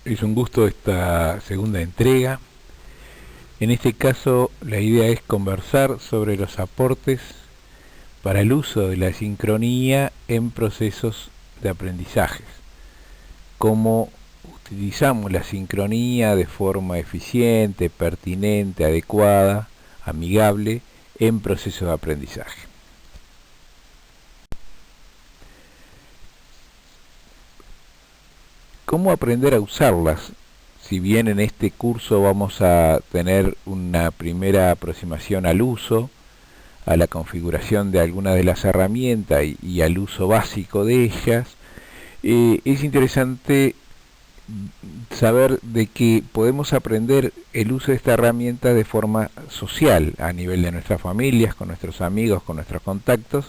Es un gusto esta segunda entrega. En este caso, la idea es conversar sobre los aportes para el uso de la sincronía en procesos de aprendizajes. Cómo utilizamos la sincronía de forma eficiente, pertinente, adecuada, amigable en procesos de aprendizaje. ¿Cómo aprender a usarlas? Si bien en este curso vamos a tener una primera aproximación al uso, a la configuración de algunas de las herramientas y al uso básico de ellas, es interesante saber de que podemos aprender el uso de esta herramienta de forma social, a nivel de nuestras familias, con nuestros amigos, con nuestros contactos,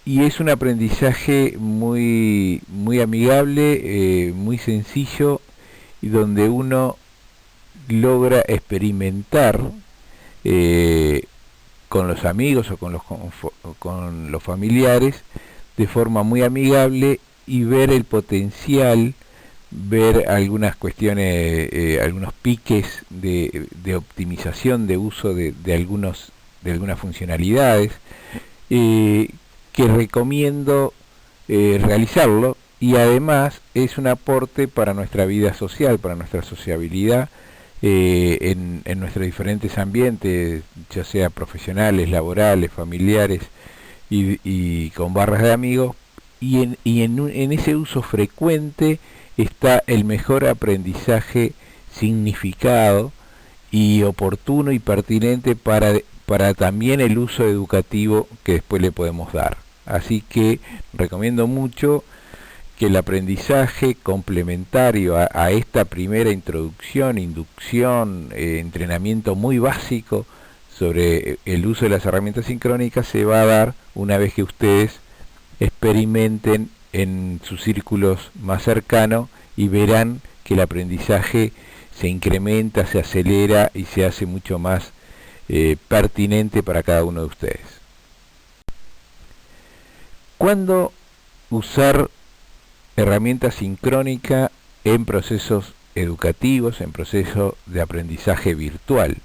y es un aprendizaje muy amigable, muy sencillo, y donde uno logra experimentar con los amigos o con los familiares de forma muy amigable y ver el potencial, ver algunas cuestiones, algunos piques de optimización de uso de algunas funcionalidades, que recomiendo realizarlo, y además es un aporte para nuestra vida social, para nuestra sociabilidad en nuestros diferentes ambientes, ya sea profesionales, laborales, familiares y con barras de amigos, en ese uso frecuente está el mejor aprendizaje significado y oportuno y pertinente para también el uso educativo que después le podemos dar. Así que recomiendo mucho que el aprendizaje complementario a esta primera introducción, inducción, entrenamiento muy básico sobre el uso de las herramientas sincrónicas se va a dar una vez que ustedes experimenten en sus círculos más cercanos y verán que el aprendizaje se incrementa, se acelera y se hace mucho más pertinente para cada uno de ustedes. ¿Cuándo usar herramienta sincrónica en procesos educativos, en procesos de aprendizaje virtual?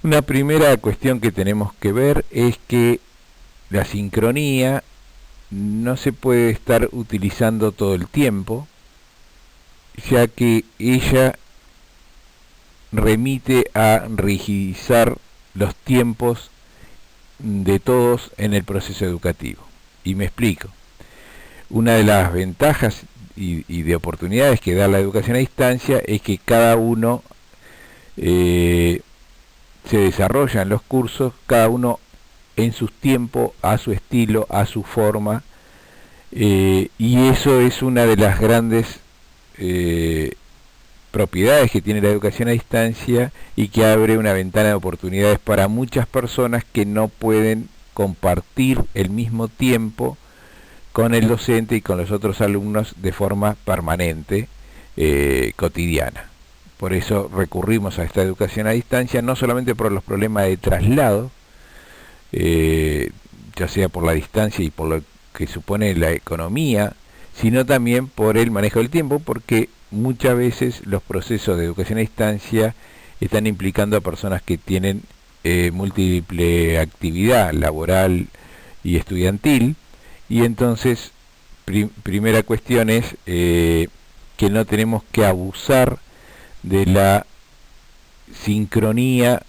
Una primera cuestión que tenemos que ver es que la sincronía no se puede estar utilizando todo el tiempo, ya que ella remite a rigidizar los tiempos de todos en el proceso educativo. Y me explico. Una de las ventajas y de oportunidades que da la educación a distancia es que cada uno se desarrolla en los cursos, cada uno en sus tiempos, a su estilo, a su forma, y eso es una de las grandes propiedades que tiene la educación a distancia y que abre una ventana de oportunidades para muchas personas que no pueden compartir el mismo tiempo con el docente y con los otros alumnos de forma permanente, cotidiana. Por eso recurrimos a esta educación a distancia, no solamente por los problemas de traslado, ya sea por la distancia y por lo que supone la economía, sino también por el manejo del tiempo, porque muchas veces los procesos de educación a distancia están implicando a personas que tienen múltiple actividad laboral y estudiantil, y entonces primera cuestión es que no tenemos que abusar de la sincronía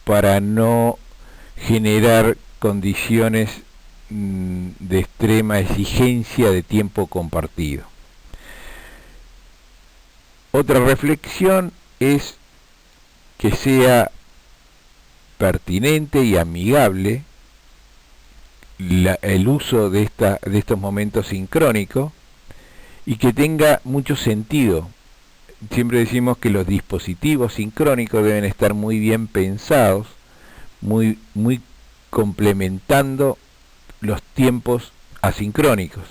para no generar condiciones de extrema exigencia de tiempo compartido. Otra reflexión es que sea pertinente y amigable el uso de estos momentos sincrónicos y que tenga mucho sentido. Siempre decimos que los dispositivos sincrónicos deben estar muy bien pensados, muy complementando los tiempos asincrónicos.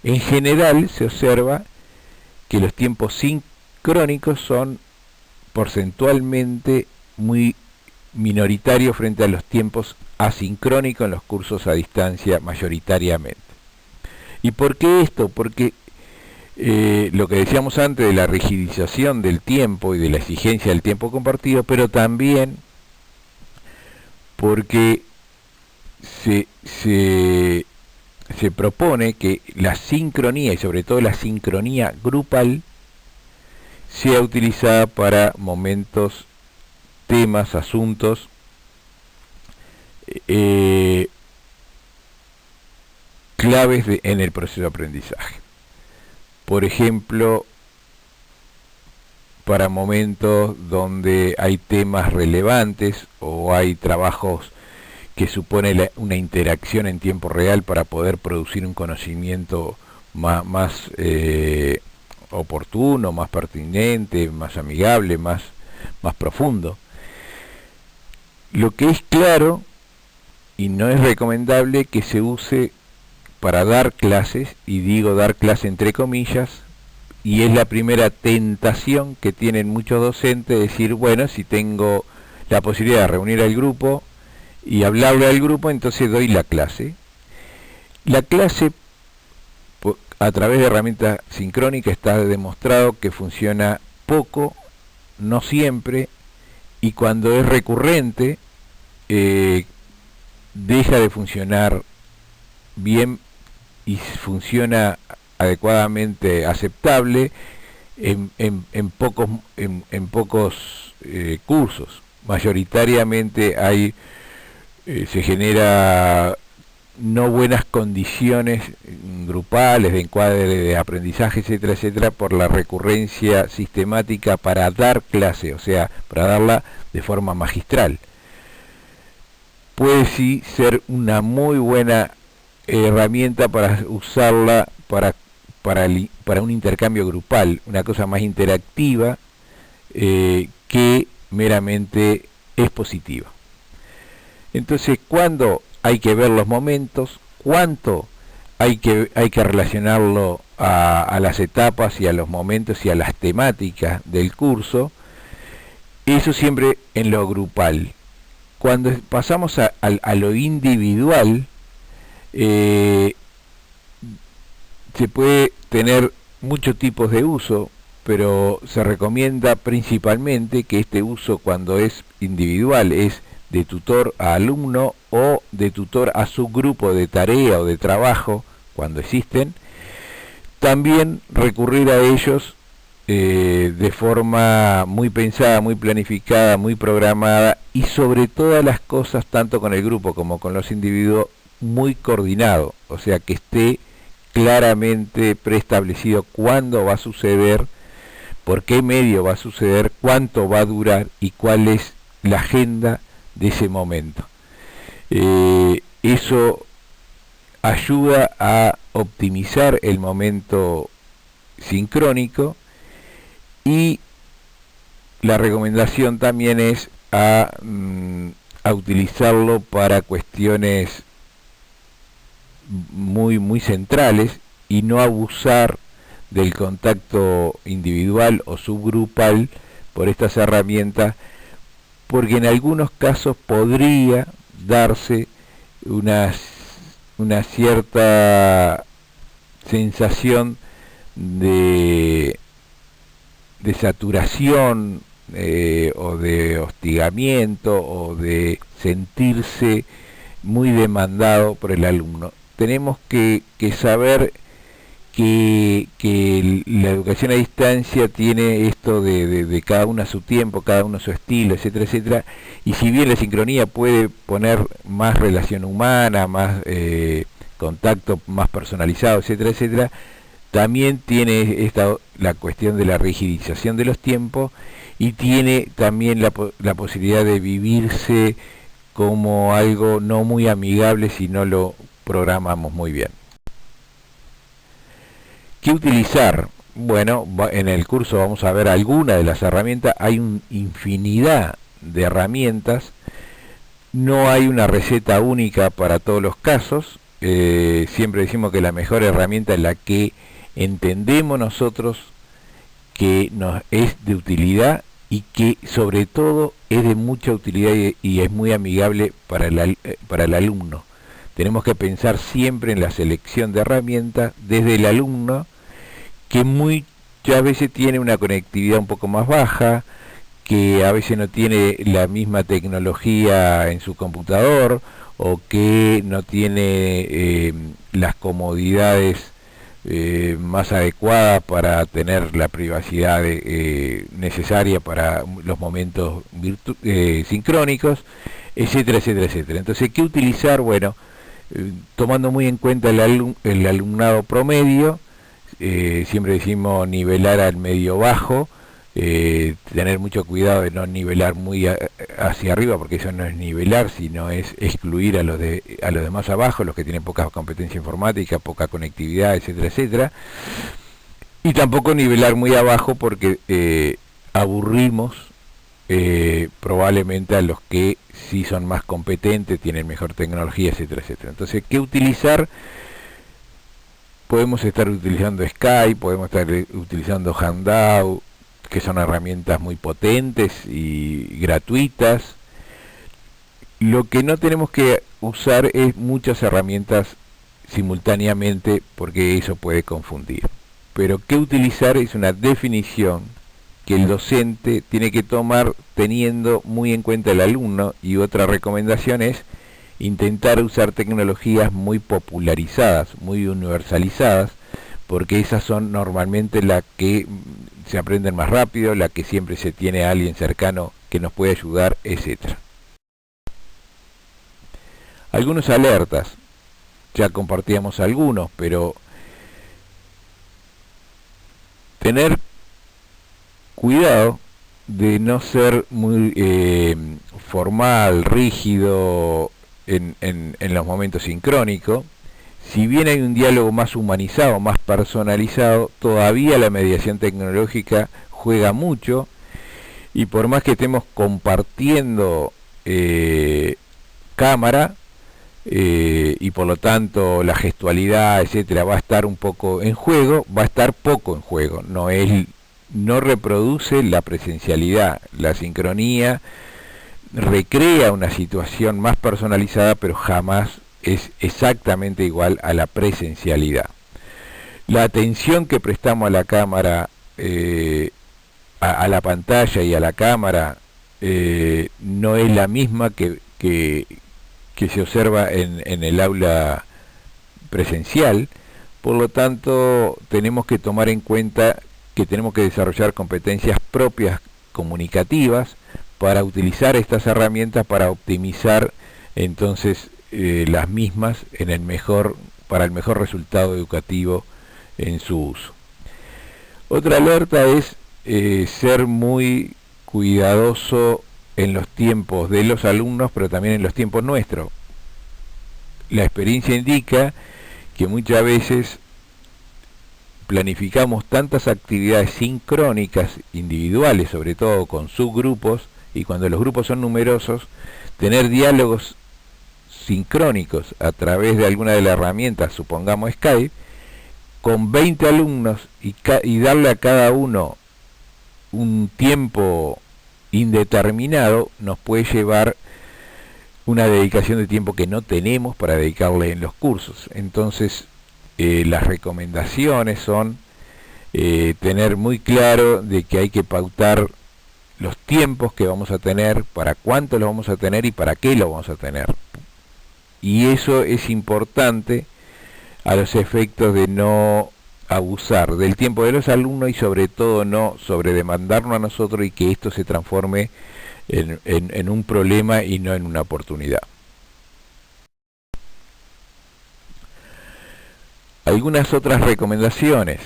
En general se observa que los tiempos sincrónicos son porcentualmente muy minoritarios frente a los tiempos asincrónicos en los cursos a distancia mayoritariamente. ¿Y por qué esto? Porque lo que decíamos antes de la rigidización del tiempo y de la exigencia del tiempo compartido, pero también porque se propone que la sincronía, y sobre todo la sincronía grupal, sea utilizada para momentos, temas, asuntos claves en el proceso de aprendizaje. Por ejemplo, para momentos donde hay temas relevantes o hay trabajos que supone una interacción en tiempo real para poder producir un conocimiento más oportuno, más pertinente, más amigable, más profundo. Lo que es claro y no es recomendable que se use para dar clases, y digo dar clase entre comillas, y es la primera tentación que tienen muchos docentes, decir, bueno, si tengo la posibilidad de reunir al grupo y hablarle al grupo, entonces doy la clase. La clase, a través de herramientas sincrónicas, está demostrado que funciona poco, no siempre, y cuando es recurrente, deja de funcionar bien y funciona adecuadamente aceptable en pocos cursos. Mayoritariamente se genera no buenas condiciones grupales, de encuadre, de aprendizaje, etcétera, etcétera, por la recurrencia sistemática para dar clase, o sea, para darla de forma magistral. Puede sí ser una muy buena herramienta para usarla para un intercambio grupal, una cosa más interactiva que meramente expositiva. Entonces, ¿cuándo hay que ver los momentos? ¿Cuánto hay que relacionarlo a las etapas y a los momentos y a las temáticas del curso? Eso siempre en lo grupal. Cuando pasamos a lo individual, se puede tener muchos tipos de uso, pero se recomienda principalmente que este uso, cuando es individual, es de tutor a alumno o de tutor a su grupo de tarea o de trabajo, cuando existen, también recurrir a ellos de forma muy pensada, muy planificada, muy programada, y sobre todas las cosas, tanto con el grupo como con los individuos, muy coordinado, o sea, que esté claramente preestablecido cuándo va a suceder, por qué medio va a suceder, cuánto va a durar y cuál es la agenda de ese momento. Eso ayuda a optimizar el momento sincrónico, y la recomendación también es a utilizarlo para cuestiones muy centrales y no abusar del contacto individual o subgrupal por estas herramientas, porque en algunos casos podría darse una cierta sensación de saturación o de hostigamiento o de sentirse muy demandado por el alumno. Tenemos que saber que la educación a distancia tiene esto de cada uno a su tiempo, cada uno a su estilo, etcétera, etcétera, y si bien la sincronía puede poner más relación humana, más contacto más personalizado, etcétera, etcétera, también tiene la cuestión de la rigidización de los tiempos, y tiene también la posibilidad de vivirse como algo no muy amigable si no lo programamos muy bien. ¿Qué utilizar? Bueno, en el curso vamos a ver algunas de las herramientas. Hay una infinidad de herramientas, no hay una receta única para todos los casos. Siempre decimos que la mejor herramienta es la que entendemos nosotros que nos es de utilidad, y que sobre todo es de mucha utilidad y es muy amigable para el alumno. Tenemos que pensar siempre en la selección de herramientas desde el alumno, que muchas veces tiene una conectividad un poco más baja, que a veces no tiene la misma tecnología en su computador, o que no tiene las comodidades más adecuadas para tener la privacidad necesaria para los momentos sincrónicos, etcétera, etcétera, etcétera. Entonces, ¿qué utilizar? Bueno, tomando muy en cuenta el alumnado promedio, siempre decimos nivelar al medio bajo, tener mucho cuidado de no nivelar muy hacia arriba, porque eso no es nivelar, sino es excluir a los demás abajo, los que tienen poca competencia informática, poca conectividad, etcétera, etcétera. Y tampoco nivelar muy abajo, porque aburrimos probablemente a los que sí son más competentes, tienen mejor tecnología, etcétera, etcétera. Entonces, ¿qué utilizar? Podemos estar utilizando Skype, podemos estar utilizando Hangout, que son herramientas muy potentes y gratuitas. Lo que no tenemos que usar es muchas herramientas simultáneamente, porque eso puede confundir. Pero qué utilizar es una definición que el docente tiene que tomar teniendo muy en cuenta el alumno, y otra recomendación es intentar usar tecnologías muy popularizadas, muy universalizadas, porque esas son normalmente las que se aprenden más rápido, la que siempre se tiene a alguien cercano que nos puede ayudar, etcétera. Algunos alertas, ya compartíamos algunos, pero tener cuidado de no ser muy formal, rígido en los momentos sincrónicos. Si bien hay un diálogo más humanizado, más personalizado, todavía la mediación tecnológica juega mucho, y por más que estemos compartiendo cámara, y por lo tanto la gestualidad, etcétera, va a estar un poco en juego, va a estar poco en juego, no reproduce la presencialidad. La sincronía recrea una situación más personalizada, pero jamás es exactamente igual a la presencialidad. La atención que prestamos a la cámara, a la pantalla y a la cámara, no es la misma que se observa en el aula presencial. Por lo tanto, tenemos que tomar en cuenta que tenemos que desarrollar competencias propias comunicativas para utilizar estas herramientas para optimizar entonces las mismas para el mejor resultado educativo en su uso. Otra alerta es ser muy cuidadoso en los tiempos de los alumnos, pero también en los tiempos nuestros. La experiencia indica que muchas veces planificamos tantas actividades sincrónicas, individuales, sobre todo con subgrupos, y cuando los grupos son numerosos, tener diálogos sincrónicos a través de alguna de las herramientas, supongamos Skype, con 20 alumnos y darle a cada uno un tiempo indeterminado, nos puede llevar una dedicación de tiempo que no tenemos para dedicarle en los cursos. Entonces, las recomendaciones son tener muy claro de que hay que pautar los tiempos que vamos a tener, para cuánto lo vamos a tener y para qué lo vamos a tener. Y eso es importante a los efectos de no abusar del tiempo de los alumnos, y sobre todo no sobredemandarnos a nosotros y que esto se transforme en un problema y no en una oportunidad. Algunas otras recomendaciones.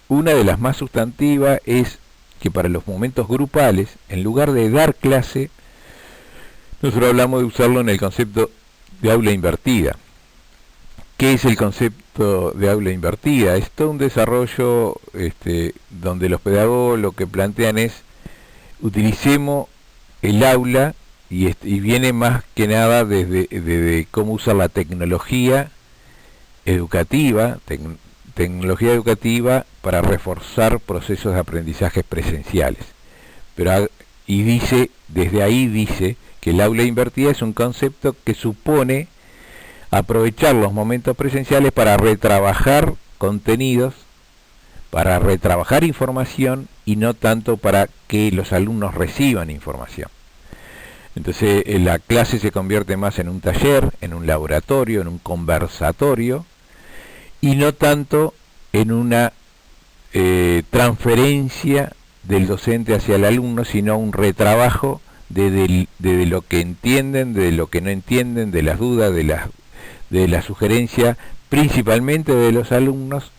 Una de las más sustantivas es que para los momentos grupales, en lugar de dar clase, nosotros hablamos de usarlo en el concepto de aula invertida. ¿Qué es el concepto de aula invertida? Es todo un desarrollo donde los pedagogos lo que plantean es: utilicemos el aula, y viene más que nada desde cómo usar la tecnología educativa, tecnología educativa para reforzar procesos de aprendizaje presenciales. Desde ahí dice que el aula invertida es un concepto que supone aprovechar los momentos presenciales para retrabajar contenidos para retrabajar información y no tanto para que los alumnos reciban información. Entonces la clase se convierte más en un taller, en un laboratorio, en un conversatorio y no tanto en una transferencia del docente hacia el alumno, sino un retrabajo de lo que entienden, de lo que no entienden, de las dudas, de la sugerencia, principalmente de los alumnos,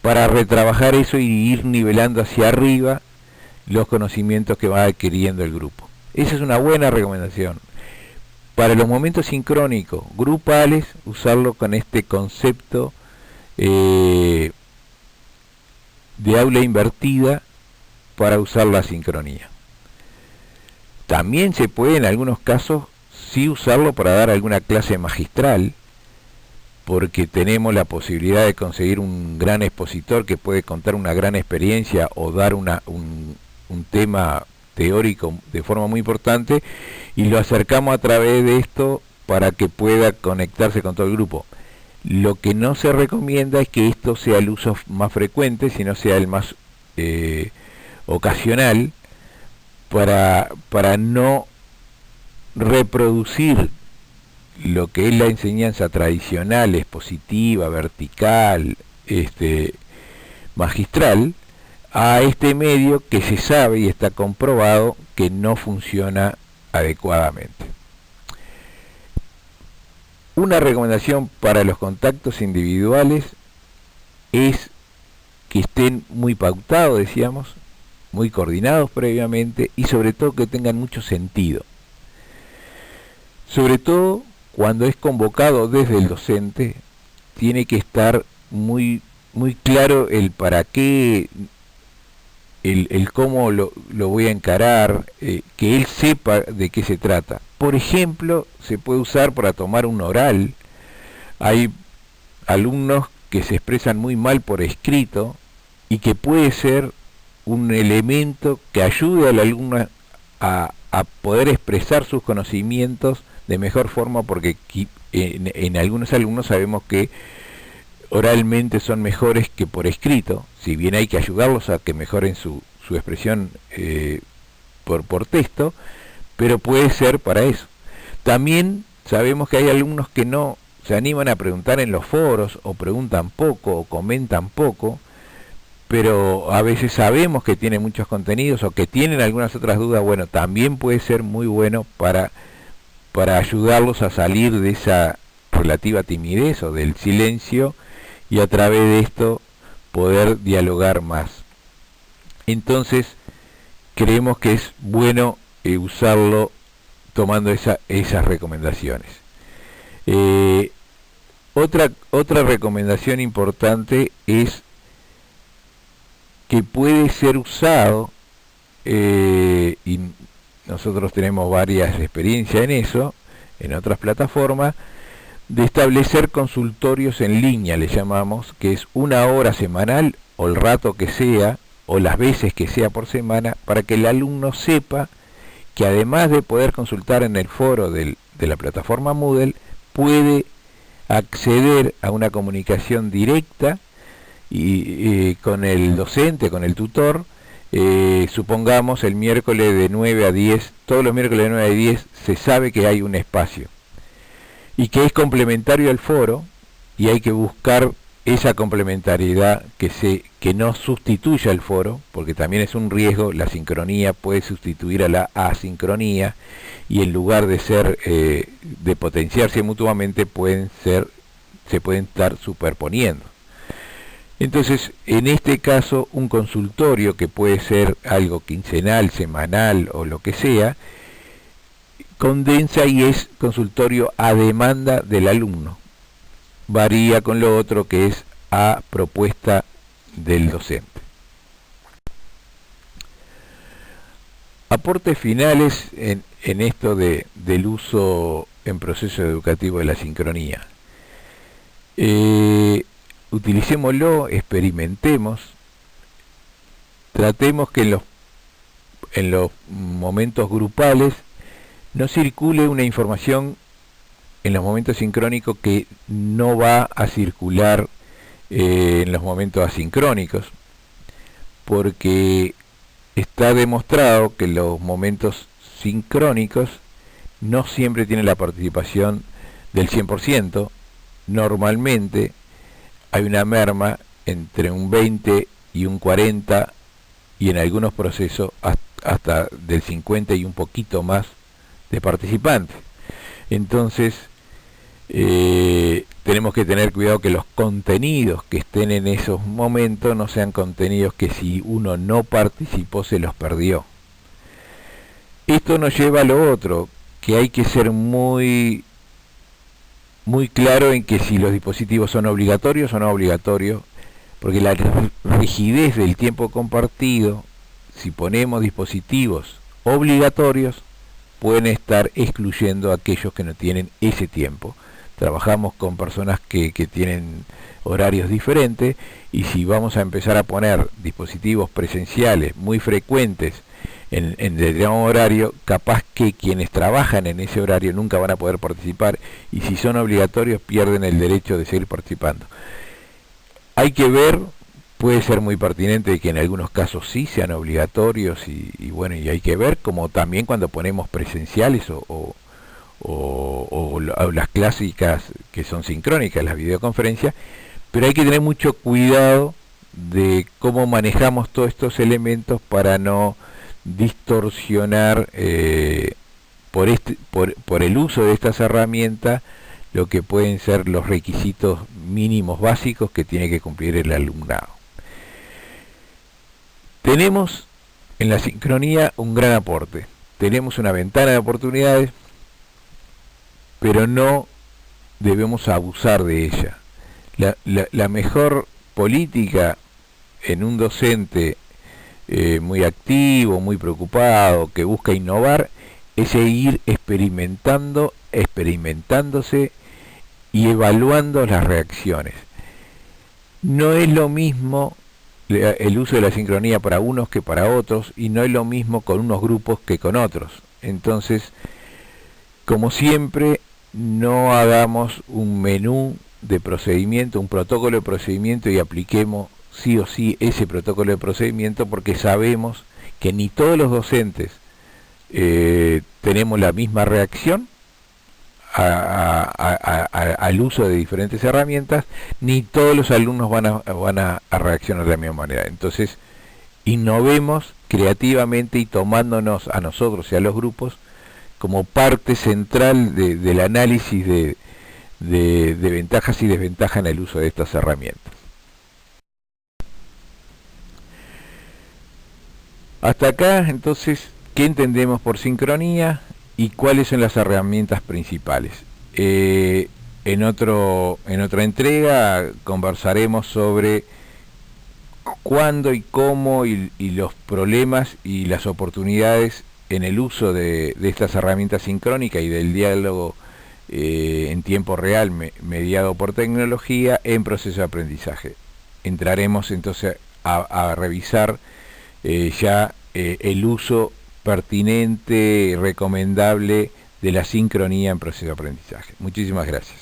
para retrabajar eso y ir nivelando hacia arriba los conocimientos que va adquiriendo el grupo. Esa es una buena recomendación. Para los momentos sincrónicos, grupales, usarlo con este concepto de aula invertida para usar la sincronía. También se puede en algunos casos sí usarlo para dar alguna clase magistral, porque tenemos la posibilidad de conseguir un gran expositor que puede contar una gran experiencia o dar un tema teórico de forma muy importante, y lo acercamos a través de esto para que pueda conectarse con todo el grupo. Lo que no se recomienda es que esto sea el uso más frecuente, sino sea el más ocasional, para no reproducir lo que es la enseñanza tradicional, expositiva, vertical, magistral, a este medio que se sabe y está comprobado que no funciona adecuadamente. Una recomendación para los contactos individuales es que estén muy pautados, decíamos, muy coordinados previamente y sobre todo que tengan mucho sentido. Sobre todo cuando es convocado desde el docente, tiene que estar muy claro el para qué, el cómo lo voy a encarar, que él sepa de qué se trata. Por ejemplo, se puede usar para tomar un oral. Hay alumnos que se expresan muy mal por escrito y que puede ser un elemento que ayude al alumno a poder expresar sus conocimientos de mejor forma, porque en algunos alumnos sabemos que oralmente son mejores que por escrito, si bien hay que ayudarlos a que mejoren su expresión por texto, pero puede ser para eso. También sabemos que hay alumnos que no se animan a preguntar en los foros, o preguntan poco, o comentan poco, pero a veces sabemos que tienen muchos contenidos o que tienen algunas otras dudas. Bueno, también puede ser muy bueno para ayudarlos a salir de esa relativa timidez o del silencio, y a través de esto poder dialogar más. Entonces creemos que es bueno usarlo tomando esas recomendaciones. Otra recomendación importante es que puede ser usado, y nosotros tenemos varias experiencias en eso, en otras plataformas, de establecer consultorios en línea, le llamamos, que es 1 hora semanal, o el rato que sea, o las veces que sea por semana, para que el alumno sepa que además de poder consultar en el foro de la plataforma Moodle, puede acceder a una comunicación directa y con el docente, con el tutor. Supongamos el miércoles de 9 a 10, todos los miércoles de 9 a 10 se sabe que hay un espacio y que es complementario al foro, y hay que buscar esa complementariedad que no sustituya al foro, porque también es un riesgo. La sincronía puede sustituir a la asincronía, y en lugar de ser de potenciarse mutuamente, se pueden estar superponiendo. Entonces, en este caso, un consultorio, que puede ser algo quincenal, semanal o lo que sea, condensa y es consultorio a demanda del alumno. Varía con lo otro, que es a propuesta del docente. Aportes finales en esto del uso en proceso educativo de la sincronía. Utilicémoslo, experimentemos, tratemos que en los momentos grupales no circule una información en los momentos sincrónicos que no va a circular en los momentos asincrónicos. porque está demostrado que los momentos sincrónicos no siempre tienen la participación del 100%. Normalmente hay una merma entre un 20 y un 40, y en algunos procesos hasta del 50 y un poquito más de participantes. Entonces tenemos que tener cuidado que los contenidos que estén en esos momentos no sean contenidos que si uno no participó se los perdió. Esto nos lleva a lo otro, que hay que ser muy claro en que si los dispositivos son obligatorios o no obligatorios, porque la rigidez del tiempo compartido, si ponemos dispositivos obligatorios, pueden estar excluyendo a aquellos que no tienen ese tiempo. Trabajamos con personas que tienen horarios diferentes, y si vamos a empezar a poner dispositivos presenciales muy frecuentes en determinado horario, capaz que quienes trabajan en ese horario nunca van a poder participar, y si son obligatorios pierden el derecho de seguir participando. Hay que ver, puede ser muy pertinente que en algunos casos sí sean obligatorios, y bueno, y hay que ver, como también cuando ponemos presenciales o las clásicas que son sincrónicas, las videoconferencias, pero hay que tener mucho cuidado de cómo manejamos todos estos elementos para no distorsionar por el uso de estas herramientas lo que pueden ser los requisitos mínimos básicos que tiene que cumplir el alumnado. Tenemos en la sincronía un gran aporte, tenemos una ventana de oportunidades, pero no debemos abusar de ella. La mejor política en un docente muy activo, muy preocupado, que busca innovar, es seguir experimentándose y evaluando las reacciones. No es lo mismo el uso de la sincronía para unos que para otros, y no es lo mismo con unos grupos que con otros. Entonces, como siempre, no hagamos un menú de procedimiento, un protocolo de procedimiento, y apliquemos sí o sí ese protocolo de procedimiento, porque sabemos que ni todos los docentes tenemos la misma reacción al uso de diferentes herramientas, ni todos los alumnos van a reaccionar de la misma manera. Entonces, innovemos creativamente y tomándonos a nosotros y a los grupos como parte central del análisis de ventajas y desventajas en el uso de estas herramientas. Hasta acá, entonces, ¿qué entendemos por sincronía y cuáles son las herramientas principales? En otra entrega conversaremos sobre cuándo y cómo y los problemas y las oportunidades en el uso de estas herramientas sincrónicas y del diálogo en tiempo real mediado por tecnología en proceso de aprendizaje. Entraremos entonces a revisar ya el uso pertinente y recomendable de la sincronía en proceso de aprendizaje. Muchísimas gracias.